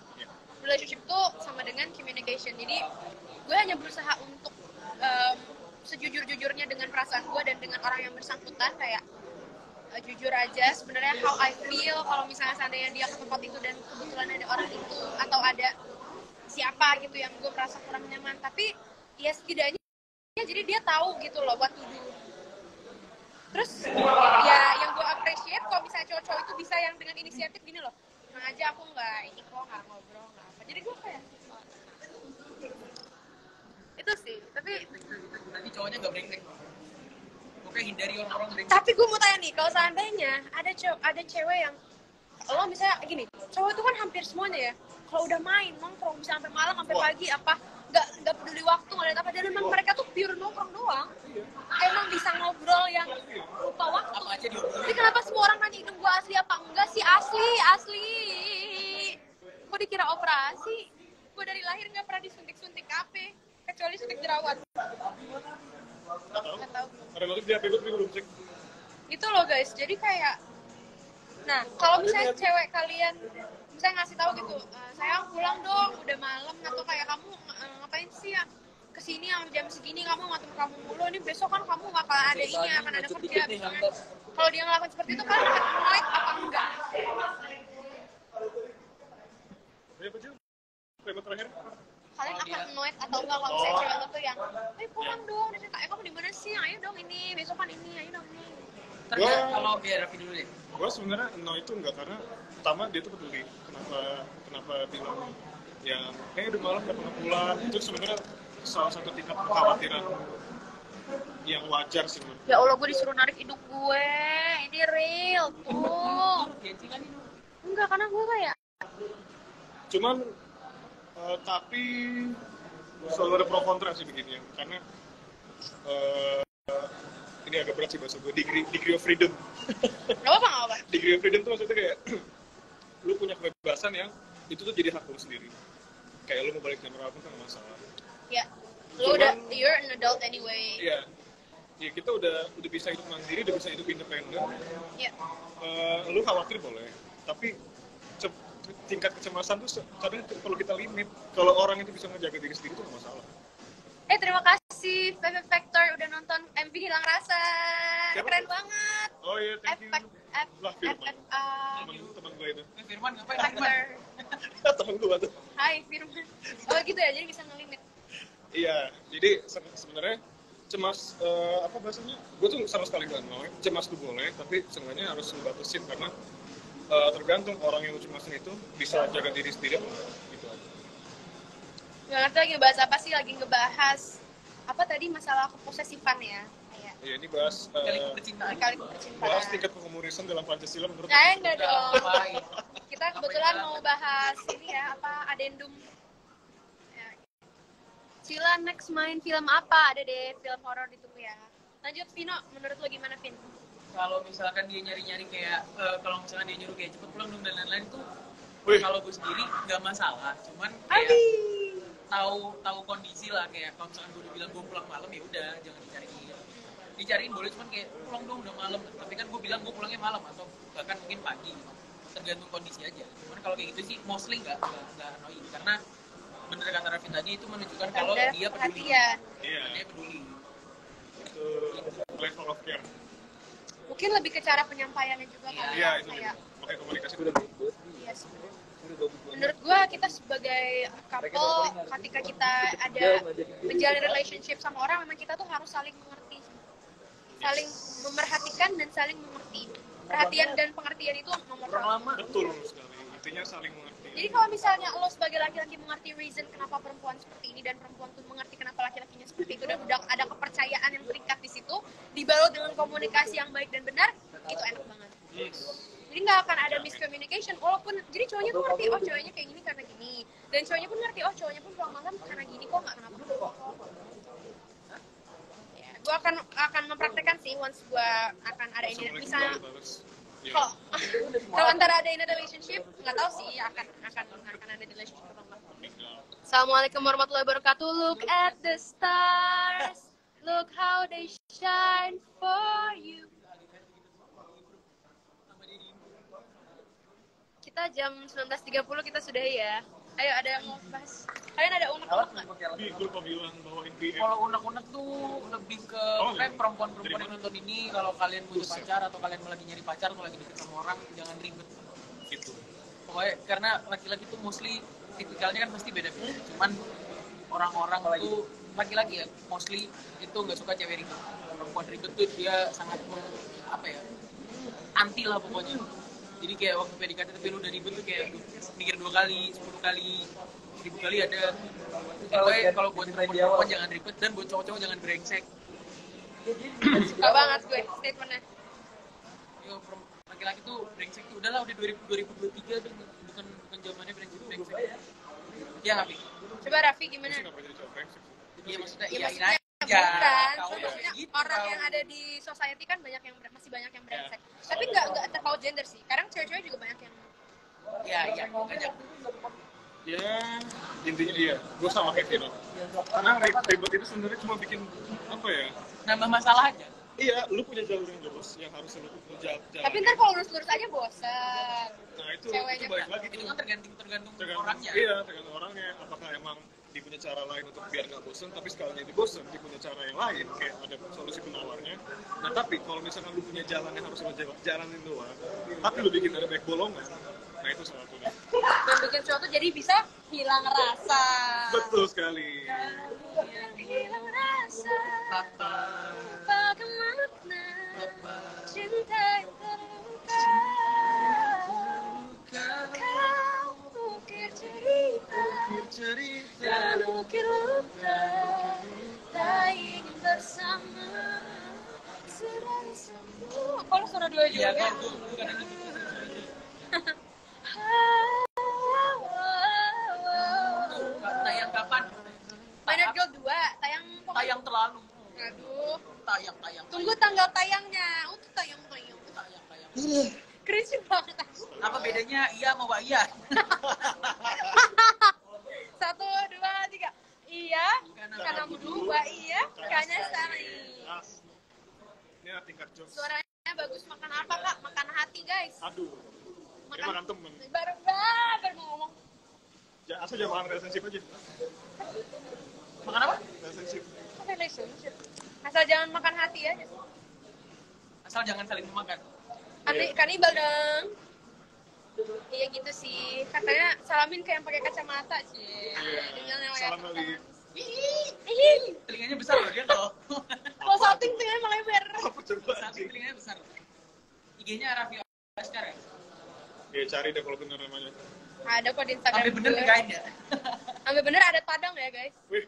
Relationship tuh sama dengan communication. Jadi gue hanya berusaha untuk sejujur-jujurnya dengan perasaan gue dan dengan orang yang bersangkutan kayak jujur aja sebenarnya how I feel kalau misalnya seandainya dia ke tempat itu dan kebetulan ada orang itu atau ada siapa gitu yang gue merasa kurang nyaman, tapi ya setidaknya jadi dia tahu gitu loh what to do. Terus ya yang gue appreciate kalau misalnya cowok-cowok itu bisa yang dengan inisiatif gini loh, aja aku nggak ini kok nggak ngobrol nggak apa, jadi gue kayak itu sih. Tapi nanti cowoknya nggak brengsek. Pokoknya hindari orang-orang brengsek. Tapi gue mau tanya nih, kalau seandainya ada cewek yang lo misalnya gini, cowok itu kan hampir semuanya ya, kalau udah main nongkrong bisa sampai malam sampai pagi apa nggak peduli waktu nggak ada apa, dan memang mereka tuh pure nongkrong doang, emang bisa ngobrol yang lupa waktu. Apa aja diobrolin. Jadi kenapa semua orang nanya hidung gue asli apa enggak sih? Asli kok dikira operasi? Gue dari lahir nggak pernah disuntik apa kecuali suntik jerawat. Nggak tahu. Ada motif dia tapi belum cek. Itu loh guys, jadi kayak nah kalau misalnya cewek kalian misalnya ngasih tahu gitu, sayang pulang dong udah malam, atau kayak kamu ngapain sih ya kesini jam segini, kamu nggak ketemu kamu mulu, ini besok kan kamu bakal ada ini akan ada kerja misalnya. Kalau dia ngelakuin seperti itu kalian akan annoyed apa enggak? Berapa jam? Berapa terakhir? Kalian akan annoyed atau enggak kalau misalnya cewek lo tuh yang pulang dong, dia kayak kamu di mana sih, ayo dong ini besok kan ini, ayo dong ini. Terus kalau biar Raffi dulu deh. Gue sebenarnya no itu enggak, karena pertama dia tuh peduli. Kenapa bilang ya udah malam udah pernah pulang, itu sebenarnya salah satu tingkat kekhawatiran yang wajar sih menurut. Ya Allah, gue disuruh narik hidung gue, ini real tuh. Enggak, karena gue kayak Cuman tapi selalu ada pro kontra sih begini ya, karena ini agak berat sih bahasa gue, degree of freedom. nggak apa. Degree of freedom tuh maksudnya kayak lu punya kebebasan yang itu tuh jadi hak lu sendiri. Kayak lu mau balik jam berapa pun nggak masalah. Ya, lu udah you're an adult anyway. Iya. Ya kita udah bisa hidup mandiri, udah bisa hidup independen. Iya. Lu khawatir boleh, tapi tingkat kecemasan tuh kadang perlu kita limit. Kalau orang itu bisa ngejaga diri sendiri tuh nggak masalah. Terima kasih VV Vector udah nonton MV Hilang Rasa. Siapa? Keren banget. Oh iya, thank you. Lah, Firman. Teman gue itu. Firman ngapain? Vector. Temen gue tuh. Hai Firman. Oh gitu ya, jadi bisa ngelimit. Iya, jadi sebenarnya cemas apa bahasanya? Gue tuh sama sekali nggak mau. Cemas tuh boleh, tapi sebenarnya harus dibatasin karena tergantung orang yang cemasin itu bisa jaga diri sendiri apa enggak, gitu aja. Gak ngerti lagi bahas apa sih, lagi ngebahas apa tadi masalah keposesifan ya. Iya, ini bahas Kali percintaan. bahas tingkat komunisan dalam Pancasila menurut Enggak dong. Kita kebetulan mau bahas ini ya, apa adendum. Ya. Cila next main film apa? Ada deh film horor ditunggu ya. Lanjut Vino, menurut lo gimana Vin? Kalau misalkan dia nyari-nyari kayak kalau misalkan dia nyuruh kayak cepet pulang dong dan lain-lain tuh, kalau gue sendiri nggak masalah, cuman kayak tahu kondisi lah, kayak kalau misalkan gue udah bilang gue pulang malam ya udah jangan dicariin boleh, cuman kayak pulang dong udah malam, tapi kan gue bilang gue pulangnya malam atau bahkan mungkin pagi, tergantung kondisi aja. Cuman kalau kayak gitu sih mostly nggak annoying, karena bener kata Raffi tadi itu menunjukkan kalau dia peduli. Dia peduli. itu level of care. Mungkin lebih ke cara penyampaiannya juga kali Iya, ya. itu Kayak, pakai komunikasi udah. iya sih. Menurut gue kita sebagai couple ketika kita ada menjalin relationship sama orang, memang kita tuh harus saling mengerti, saling memerhatikan dan saling mengerti. Perhatian dan pengertian itu nomor satu. Betul sekali, intinya saling mengerti. Jadi kalau misalnya lo sebagai laki-laki mengerti reason kenapa perempuan seperti ini, dan perempuan tuh mengerti kenapa laki-lakinya seperti itu, dan udah ada kepercayaan yang terikat di situ, dibalut dengan komunikasi yang baik dan benar, itu enak banget. Jadi nggak akan ada miscommunication, walaupun jadi cowoknya tuh ngerti, oh cowoknya kayak gini karena gini, dan cowoknya pun ngerti, oh cowoknya pun pulang malam karena gini kok, nggak kenapa. gue akan mempraktekkan sih once gue akan ada ini misalnya kalau antara ada in a relationship nggak tahu sih akan ada di relationship atau enggak. Assalamualaikum warahmatullahi wabarakatuh. Look at the stars, look how they shine for you. Kita jam 19.30 kita sudah ya. Ayo ada yang mau bahas? Kalian ada unek-unek nggak? Ini gue mau bilang bahwa NBA. Kalau unek-unek tuh lebih ke kayak perempuan-perempuan yang nonton ini, kalau kalian punya pacar atau kalian lagi nyari pacar atau lagi deket sama orang, jangan ribet gitu. Pokoknya karena laki-laki tuh mostly tipikalnya kan pasti beda-beda. Cuman orang-orang tuh laki-laki ya mostly itu nggak suka cewek ribet. Perempuan ribet tuh dia sangat anti lah pokoknya. Jadi kayak waktu PDKT tapi lu udah ribet tuh kayak mikir 2 kali, 10 kali, 1000 kali ada. Pokoknya kalau buat perempuan jangan ribet dan buat cowok-cowok jangan brengsek. Suka banget gue statementnya. Yo, laki-laki tuh brengsek tuh udahlah udah 2023 tuh bukan zamannya brengsek. Ya nggak Pi? Coba Raffi gimana? Iya maksudnya Ya, iya bukan. maksudnya Gitu, orang yang ada di society kan masih banyak yang brengsek. Tapi nggak terpaut gender sih. Kadang cewek-cewek juga banyak yang. Iya banyak. Ya intinya iya, gue sama kayak Vino. Karena ribet itu sebenarnya cuma bikin apa ya? Nambah masalah aja. Iya, lu punya jalur yang lurus yang harus lu jalan. Tapi ntar kalau lurus-lurus aja bosan. Nah itu Ceweknya balik lagi Itu tuh. kan tergantung orangnya. Iya, tergantung orangnya. Apakah emang dia punya cara lain untuk biar nggak bosen, tapi sekalinya dia bosen, dia punya cara yang lain, kayak ada solusi penawarnya. Nah tapi kalau misalkan lu punya jalan yang harus lu jalanin doang, tapi lu bikin ada baik bolongan, nah itu salah satunya. Dan bikin sesuatu jadi bisa hilang rasa. Betul sekali. Hilang rasa. Bagaimana cinta yang terluka. Kau ukir cerita dan ukir luka. Tak ingin bersama. Sudah sembuh. Kok lu suruh 2 juga? Iya, gue bukan yang gitu. Tayang kapan? Minor Girl 2 Tayang terlalu. Aduh. Tayang. Tunggu tanggal tayangnya. Untuk tayang. Cringe banget. Apa bedanya iya sama Wak Iya? 1, 2, 3. Iya. Karena berdua iya. Karena sari. Ini tingkat jokes. Suaranya bagus. Makan apa kak? Makan hati guys. Aduh. Ini makan temen. Baru mau ngomong. Asal jangan makan relationship aja. Makan apa? Relationship. Asal jangan makan hati aja. Asal jangan saling memakan. Kanibal dong. Iya gitu sih. Katanya salamin kayak yang pakai kacamata sih. Iya. Salam kali. Telinganya besar loh dia kalau. Kalau salting telinganya melebar. Apa coba? Sapi telinganya besar. IG-nya Raffi Oscar ya? Ya cari deh kalau bener namanya. Ada kok di Instagram. Sampai bener gue. nikahin ya? Sampai bener ada Padang ya guys. Wih.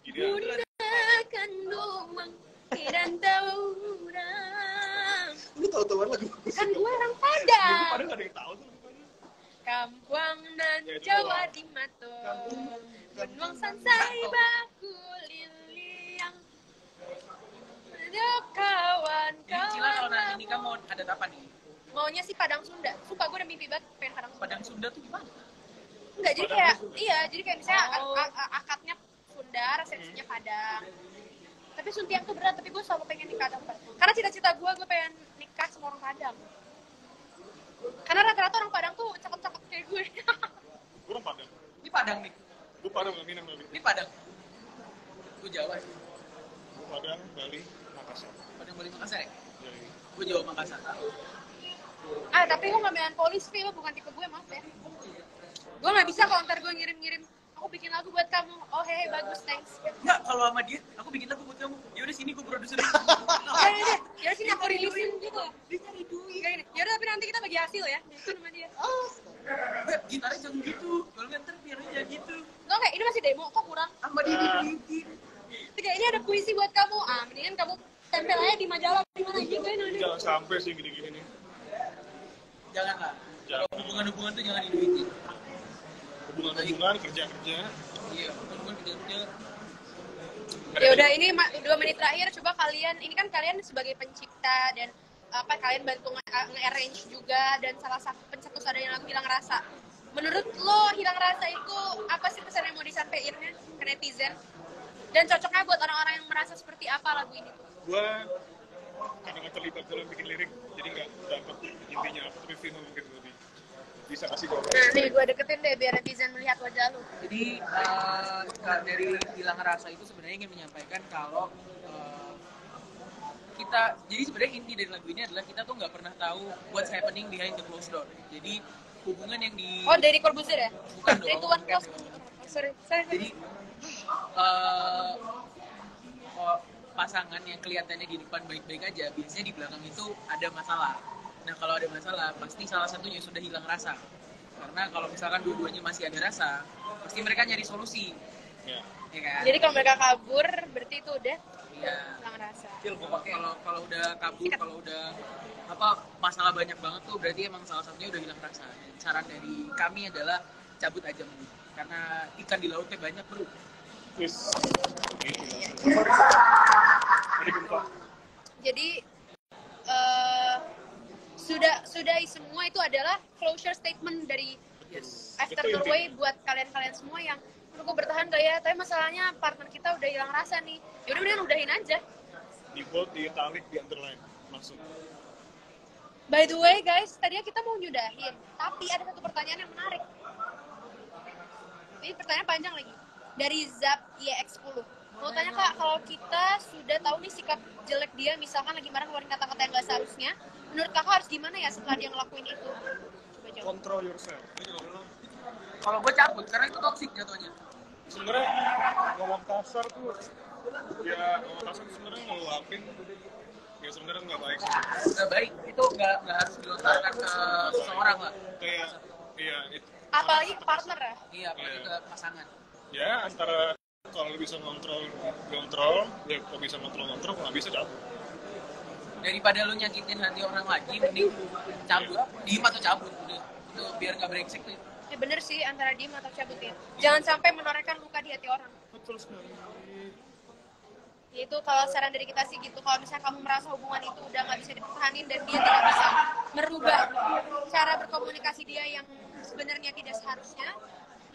Begini ya. Gunakan doang dan tahu orang. Lu tahu-tahuan lagu bagus. Kan gue orang Padang. Padahal gak ada yang tahu tuh. Kampung nan Ya, itu Jawa doang. di Mato. Gunung Sansai baku liliang. Ada kawan Jadi Cila kalau nanti nikah mau adat apa nih? Maunya sih Padang Sunda. Sumpah gue udah mimpi banget pengen Padang Sunda. Padang Sunda tuh gimana? Enggak, jadi kayak jadi kayak misalnya akadnya Sunda, resepsinya Padang. Tapi suntiang tuh berat, tapi gue selalu pengen nikah sama Padang. Karena cita-cita gue pengen nikah sama orang Padang. Karena rata-rata orang Padang tuh cakep-cakep kayak gue. Gue orang Padang. Ini Padang nih. Gue Padang gak Minang tapi. Ini Padang. Gue Jawa sih. Gue Padang, Bali, Makassar. Padang Bali Makassar ya? Jadi, Gue Jawa Makassar. Tapi gue ngambilan polis fee, lo bukan tipe gue, maaf ya. Gue gak bisa kalau ntar gue ngirim-ngirim, aku bikin lagu buat kamu. Oh hehe, bagus, thanks. Enggak, kalau sama dia, aku bikin lagu buat kamu. Yaudah sini gue produser. Ya sini aku rilisin gitu. Dia cari duit. Kayak gini. Yaudah tapi nanti kita bagi hasil ya. Itu sama dia. Gitarnya jangan gitu. Kalau nggak ntar biar aja gitu. Enggak, kayak ini masih demo, kok kurang. Sama dia dibikin. Kayak ini ada puisi buat kamu. Mendingan kamu tempel aja di majalah di mana gitu ya. jangan sampai sih gini-gini nih. Janganlah. Jangan. Kalau hubungan-hubungan tuh jangan diduitin. Hubungan-hubungan, kerja-kerja. Iya, hubungan kerja-kerja. Ya udah, ini 2 menit terakhir, coba kalian, ini kan kalian sebagai pencipta dan kalian bantu nge-arrange juga, dan salah satu pencetusnya lagu Hilang Rasa. Menurut lo Hilang Rasa itu apa sih pesan yang mau disampaikannya ke netizen? Dan cocoknya buat orang-orang yang merasa seperti apa lagu ini tuh? Gue karena nggak terlibat dalam bikin lirik, jadi nggak dapat intinya apa, tapi Vino mungkin lebih bisa kasih jawaban. Nah, nih gue deketin deh biar netizen melihat wajah lu. Jadi dari Hilang Rasa itu sebenarnya ingin menyampaikan kalau kita, jadi sebenarnya inti dari lagu ini adalah kita tuh nggak pernah tahu what's happening behind the closed door. Jadi hubungan yang di Dari Corbuzier ya? bukan Dari dong, Tuan bukan Close. dong. Sorry. Jadi pasangan yang kelihatannya di depan baik-baik aja, biasanya di belakang itu ada masalah. Nah kalau ada masalah, pasti salah satunya sudah hilang rasa. Karena kalau misalkan dua-duanya masih ada rasa, pasti mereka nyari solusi. Ya. Ya kan? Jadi kalau mereka kabur, berarti itu udah Iya. hilang rasa. Kalau udah kabur, kalau udah masalah banyak banget tuh, berarti emang salah satunya udah hilang rasa. Dan saran dari kami adalah cabut aja dulu. Karena ikan di lautnya banyak bro. Terus Jadi sudah semua itu adalah closure statement dari Yes. After the Way buat kalian-kalian semua yang gue bertahan gak ya, tapi masalahnya partner kita udah hilang rasa nih. Yaudah mendingan udahin aja. di bold, di italic, di underline langsung. By the way guys, tadinya kita mau nyudahin, tapi ada satu pertanyaan yang menarik. Ini pertanyaan panjang lagi. Dari Zap YX10. Mau tanya Kak, kalau kita sudah tahu nih sikap jelek dia, misalkan lagi marah keluarin kata-kata yang gak seharusnya, menurut Kakak harus gimana ya setelah dia ngelakuin itu? Coba jawab. Control yourself. Kalau gue cabut, karena itu toxic jatuhnya. Sebenarnya ngomong kasar tuh, ya ngomong kasar tuh sebenarnya ngeluapin, ya sebenarnya nggak baik sih. Nggak baik, itu nggak harus dilontarkan ke seseorang lah. Kayak, iya itu. Apalagi ke partner ya? Iya, apalagi ke pasangan. Ya antara kalau lu bisa ngontrol, ya kalau bisa ngontrol, kalau nggak bisa cabut. Daripada lu nyakitin hati orang lagi, mending cabut, diem atau cabut, udah. Itu biar nggak brengsek tuh. Ya bener sih, antara diem atau cabut ya. Jangan sampai menorehkan luka di hati orang. Betul sekali. Ya itu kalau saran dari kita sih gitu. Kalau misalnya kamu merasa hubungan itu udah nggak bisa dipertahankan dan dia tidak bisa merubah cara berkomunikasi dia yang sebenarnya tidak seharusnya,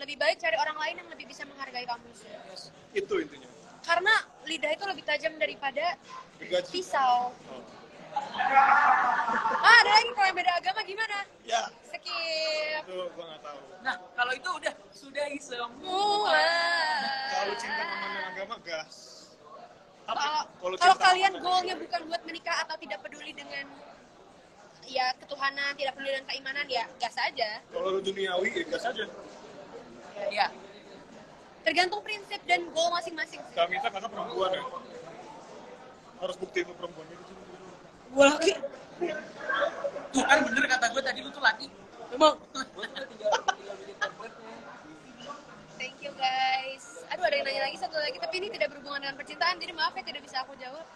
lebih baik cari orang lain yang lebih bisa menghargai kamu. Itu intinya. Karena lidah itu lebih tajam daripada Gergaji. pisau. Oh. Ada lagi kalau yang beda agama gimana? Ya. Skip. Itu gua nggak tahu. Nah, kalau itu udah sudahi semua. Kalau cinta memandang agama gas. Kalau kalian goalnya bukan buat menikah atau tidak peduli dengan ya ketuhanan, tidak peduli dengan keimanan, ya gas aja. Kalau lu duniawi, ya gas aja. Iya. Tergantung prinsip dan goal masing-masing sih. Kak Mita kakak perempuan ya. Harus buktiin lu perempuan gitu. Gue laki. Tuh kan bener kata gue tadi, lu tuh laki. Emang. Thank you guys. Aduh, ada yang nanya lagi satu lagi, tapi ini tidak berhubungan dengan percintaan, jadi maaf ya tidak bisa aku jawab.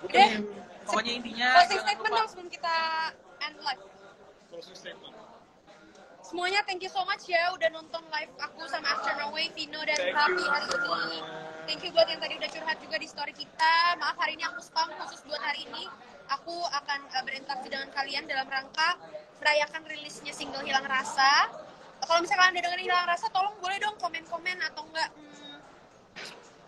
Udah. Pokoknya intinya Closing statement dong sebelum kita end live. Closing statement. Semuanya thank you so much ya udah nonton live aku sama After No Way, Vino dan Thank Raffi you hari ini. semua. Thank you buat yang tadi udah curhat juga di story kita. Maaf hari ini aku spam khusus buat hari ini. Aku akan berinteraksi dengan kalian dalam rangka merayakan rilisnya single Hilang Rasa. Kalau misalkan Anda dengerin Hilang Rasa, tolong boleh dong komen-komen atau enggak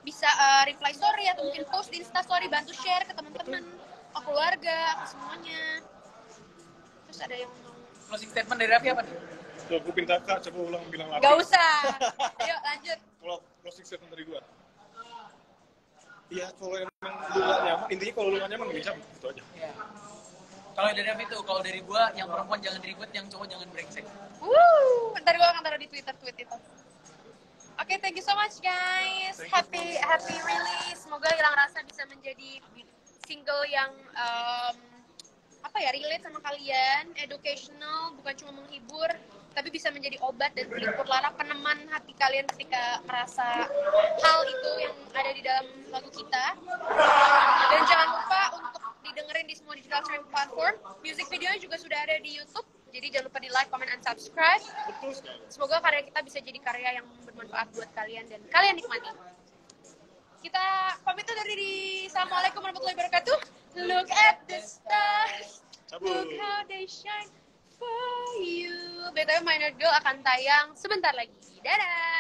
bisa reply story atau mungkin post di Insta story, bantu share ke teman-teman, ke keluarga, ke semuanya. Terus ada yang mau closing statement dari Raffi apa nih? Tuh, gue pinta Kak, coba ulang bilang lagi. Gak usah. Ayo lanjut. Kalau closing statement dari gua. Iya, kalau emang lu gak nyaman, intinya kalau lu gak nyaman, bisa gitu aja. Iya. Kalau dari Raffi tuh, kalau dari gua, yang perempuan jangan ribet, yang cowok jangan brengsek. Ntar gue akan taruh di Twitter tweet itu. Oke, thank you so much guys. Happy release. Semoga Hilang Rasa bisa menjadi single yang relate sama kalian, educational, bukan cuma menghibur, tapi bisa menjadi obat dan pelipur lara, peneman hati kalian ketika merasa hal itu yang ada di dalam lagu kita. Dan jangan lupa untuk didengerin di semua digital streaming platform. Music videonya juga sudah ada di YouTube. Jadi jangan lupa di like, comment, and subscribe. Betul sekali. Semoga karya kita bisa jadi karya yang bermanfaat buat kalian dan kalian nikmati. Kita pamit dari diri. Assalamualaikum warahmatullahi wabarakatuh. Look at the stars, look how they shine for you. BTW Minor Girl akan tayang sebentar lagi. Dadah.